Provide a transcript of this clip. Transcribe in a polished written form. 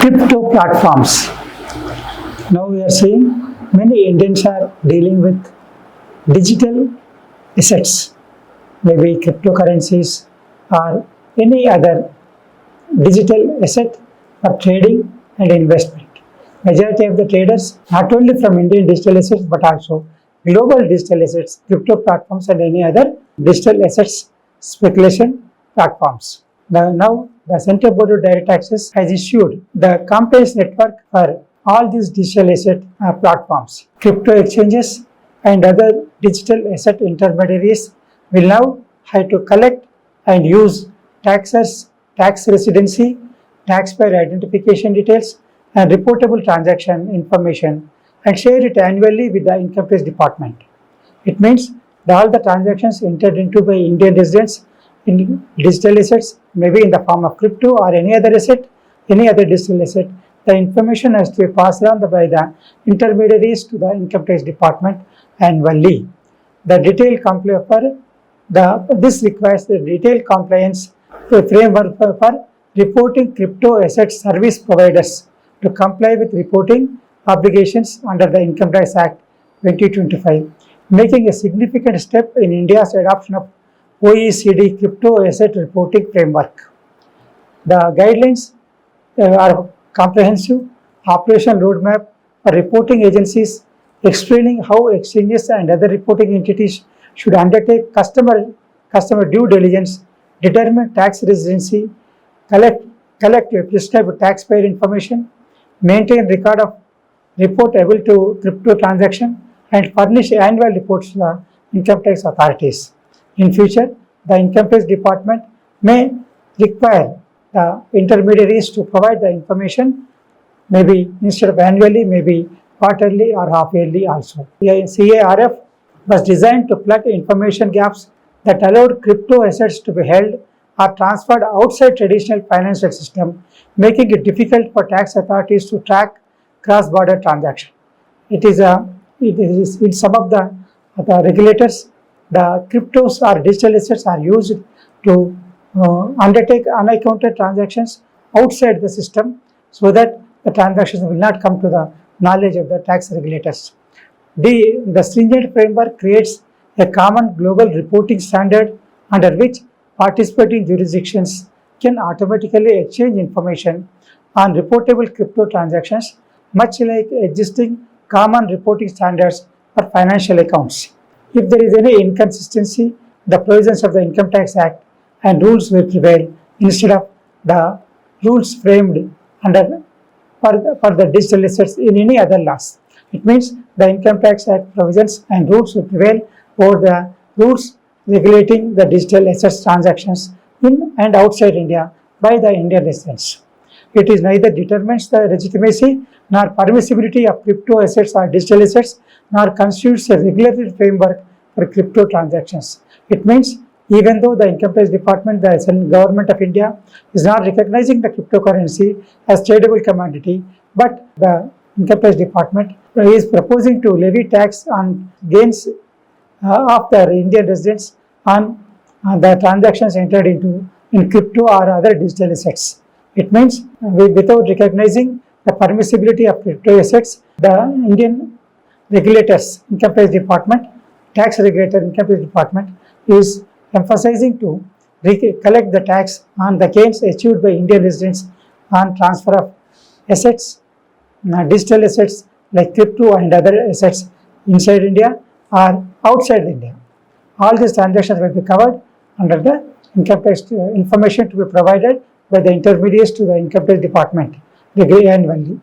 Crypto platforms. Now we are seeing many Indians are dealing with digital assets, maybe cryptocurrencies or any other digital asset for trading and investment. Majority of the traders, not only from Indian digital assets but also global digital assets, crypto platforms and any other digital assets speculation platforms. Now the Center Board of Direct Taxes has issued the compliance network for all these digital asset platforms. Crypto exchanges and other digital asset intermediaries will now have to collect and use taxes, tax residency, taxpayer identification details, and reportable transaction information and share it annually with the Income Tax Department. It means that all the transactions entered into by Indian residents in digital assets, maybe in the form of crypto or any other asset, any other digital asset, the information has to be passed on by the intermediaries to the Income Tax Department annually. The detailed compliance this requires the detailed compliance framework for reporting crypto asset service providers to comply with reporting obligations under the Income Tax Act 2025, making a significant step in India's adoption of OECD crypto asset reporting framework. The guidelines are comprehensive operational roadmap for reporting agencies explaining how exchanges and other reporting entities should undertake customer due diligence, determine tax residency, collect prescribed taxpayer information, maintain record of report able to crypto transaction, and furnish annual reports to the income tax authorities. In future, the Income Tax Department may require the intermediaries to provide the information maybe instead of annually, maybe quarterly or half yearly also. The CARF was designed to plug information gaps that allowed crypto assets to be held or transferred outside traditional financial system, making it difficult for tax authorities to track cross-border transactions. It is in some of the regulators, the cryptos or digital assets are used to undertake unaccounted transactions outside the system so that the transactions will not come to the knowledge of the tax regulators. The stringent framework creates a common global reporting standard under which participating jurisdictions can automatically exchange information on reportable crypto transactions, much like existing common reporting standards for financial accounts. If there is any inconsistency, the provisions of the Income Tax Act and rules will prevail instead of the rules framed under for the digital assets in any other laws. It means the Income Tax Act provisions and rules will prevail over the rules regulating the digital assets transactions in and outside India by the Indian residents. It is neither determines the legitimacy nor permissibility of crypto assets or digital assets, nor constitutes a regulatory framework for crypto transactions. It means even though the Income Tax Department, the Government of India is not recognizing the cryptocurrency as tradable commodity, but the Income Tax Department is proposing to levy tax on gains of the Indian residents on the transactions entered into in crypto or other digital assets. It means without recognizing the permissibility of crypto assets, the Indian regulators, Income Tax Department, tax regulator, Income Tax Department is emphasizing to collect the tax on the gains achieved by Indian residents on transfer of assets, digital assets like crypto and other assets inside India or outside India. All these transactions will be covered under the income tax information to be provided by the intermediaries to the Income Tax Department annually.